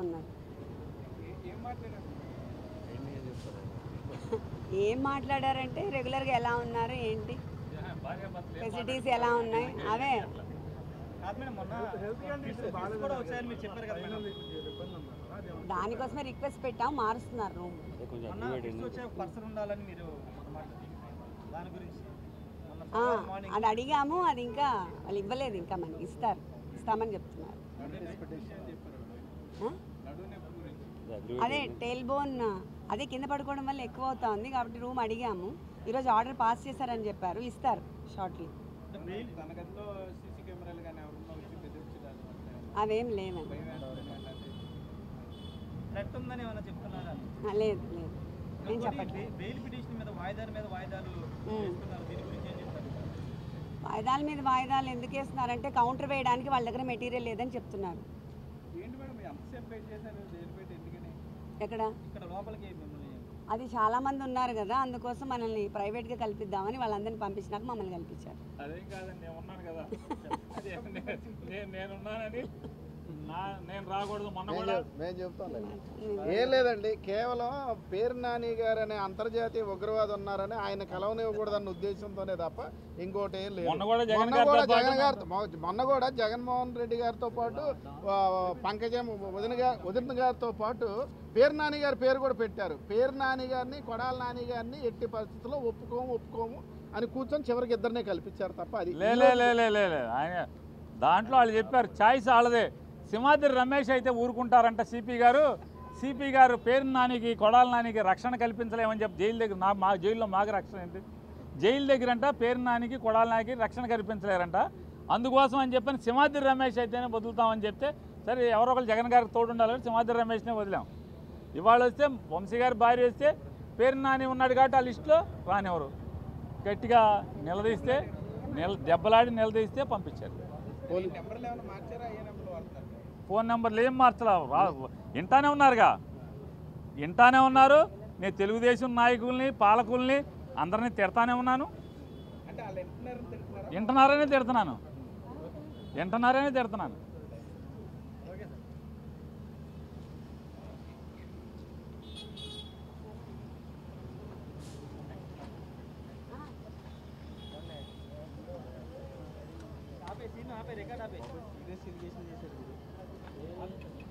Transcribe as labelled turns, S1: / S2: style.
S1: ఉన్నారు. ఏం మాట్లాడారంటే రెగ్యులర్గా ఎలా ఉన్నారు ఏంటి, ఫెసిలిటీస్ ఎలా ఉన్నాయి అవే. దానికోసమే రిక్వెస్ట్ పెట్టాం, మారుస్తున్నారు రూమ్. అది అడిగాము, అది ఇంకా వాళ్ళు ఇవ్వలేదు, ఇంకా మనకి ఇస్తామని చెప్తున్నారు. అదే టెయిల్ బోన్ అదే కింద పడుకోవడం వల్ల ఎక్కువ అవుతా ఉంది కాబట్టి రూమ్ అడిగాము. ఈరోజు ఆర్డర్ పాస్ చేశారని చెప్పారు, ఇస్తారు షార్ట్లీ. అవేం లేవండి. లేదు లేదు నేను చెప్పట్లేదు. వాయిదాల మీద వాయిదాలు ఎందుకు వేస్తున్నారంటే కౌంటర్ వేయడానికి వాళ్ళ దగ్గర మెటీరియల్ లేదని చెప్తున్నారు. ఎక్కడ అది చాలా మంది ఉన్నారు కదా, అందుకోసం మనల్ని ప్రైవేట్గా కల్పిద్దామని వాళ్ళందరినీ పంపించినాక మమ్మల్ని కల్పించారు.
S2: మేము చెప్తాం ఏం లేదండి, కేవలం పేరు నాని గారు అనే అంతర్జాతీయ ఉగ్రవాది ఉన్నారని ఆయన కలవనివ్వకూడదన్న ఉద్దేశంతోనే తప్ప ఇంకోటి ఏం లేదు. మొన్న కూడా జగన్మోహన్ రెడ్డి గారితో పాటు పంకజం వదిన గారితో పాటు పేరు నాని గారి పేరు కూడా పెట్టారు. పేరు నాని గారిని, కొడాల నాని గారిని ఎట్టి పరిస్థితుల్లో ఒప్పుకోము అని కూర్చొని చివరికి ఇద్దరినే కల్పించారు తప్ప అది
S3: ఆయన దాంట్లో వాళ్ళు చెప్పారు చాయిస్ వాళ్ళదే. సింహాద్రి రమేష్ అయితే ఊరుకుంటారంట సిపి గారు పేరు నానికి, కొడాల నానికి రక్షణ కల్పించలేమని చెప్పి జైలు దగ్గర మా జైల్లో మాకు రక్షణ ఏంటి, జైలు దగ్గర అంట పేరు నానికి, కొడాల నానికి రక్షణ కల్పించలేరంట. అందుకోసం అని చెప్పని సింహాద్రి రమేష్ అయితేనే వదులుతామని చెప్తే సరే ఎవరో ఒకరు జగన్ గారికి తోడు ఉండాలని సింహాద్రి రమేష్నే వదిలాం. ఇవాళ వస్తే వంశీ గారి భార్య వస్తే పేరు నాని ఉన్నాడు కాబట్టి ఆ లిస్టులో రానివ్వరు. గట్టిగా నిలదీస్తే దెబ్బలాడి నిలదీస్తే పంపించారు. ఫోన్ నెంబర్లు ఏం మార్చలా, వింటానే ఉన్నారుగా, వింటానే ఉన్నారు. నేను తెలుగుదేశం నాయకుల్ని, పాలకుల్ని అందరినీ తిడతానే ఉన్నాను. వింటున్నారనే తిడుతున్నాను. రికార్డ్